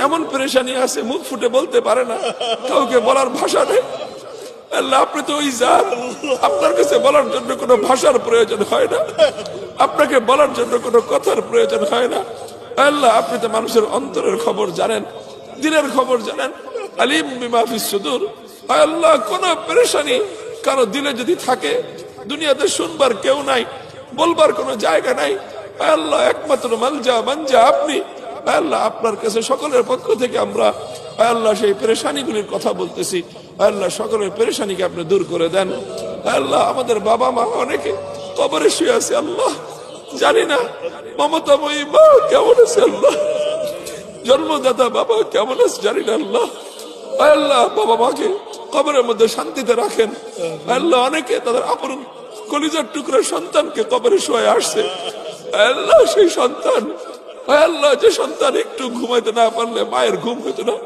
এমন পেরেশানি আছে, মুখ ফুটে বলতে পারে না, কাউকে বলার ভাষা নেই। আল্লাহ আপনি তো ওই জাত, আপনার কাছে বলার জন্য কোনো ভাষার প্রয়োজন হয় না, আপনাকে বলার জন্য কোনো কথার প্রয়োজন হয় না। আল্লাহ আপনি তো মানুষের অন্তরের খবর জানেন, দিনের খবর জানেন। আলিম বিমা ফিস সুদূর। আল্লাহ কোন পেরেশানি কারো দিলে যদি থাকে, দুনিয়াতে শুনবার কেউ নাই, বলবার কোনো জায়গা নাই, আল্লাহ একমাত্র মালজা মানজা আপনি। আল্লাহ আপনার কাছে সকলের পক্ষ থেকে আমরা আল্লাহ সেই পেরেশানিগুলির কথা বলতেছি। আল্লাহ সকলের পেরেশানিকে আপনি দূর করে দেন। আল্লাহ আমাদের বাবা মা অনেকে কবরে শুয়ে আছে, আল্লাহ জানি না মমতাময়ী মা কেমন আছে, আল্লাহ জন্মদাতা বাবা কেমন আছে জানি না। আল্লাহ আল্লাহ বাবা মাকে কবরের মধ্যে শান্তিতে রাখেন। আল্লাহ অনেকে তাদের আপন কলিজার টুকরা সন্তানকে কবরে শুয়ে আসছে, আল্লাহ সেই সন্তান, আল্লাহ যে সন্তান একটু ঘুমাইতে না পারলে মায়ের ঘুম হতো না,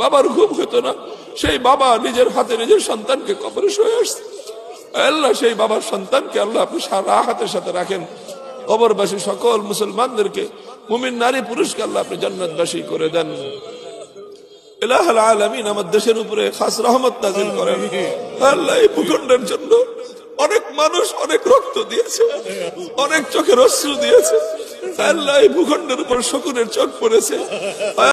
বাবার ঘুম হতো না, সেই বাবা নিজের হাতে নিজের সন্তানকে কবরে শুয়ে আসছে। আল্লাহ সেই বাবার সন্তানকে আল্লাহ আপনি সারা হাতের সাথে রাখেন। কবরবাসী সকল মুসলমানদেরকে, মুমিন নারী পুরুষকে আল্লাহ আপনি জান্নাতবাসী করে দেন। ইলাহুল আলামিন আমার দেশের উপরে খাস রহমত নাযিল করেন। আল্লাহ এই ভূখণ্ডের জন্য অনেক মানুষ অনেক রক্ত দিয়েছে, অনেক চোখের অশ্রু দিয়েছে। আল্লাহ এই ভূখণ্ডের উপর শকুনের চোখ পড়েছে।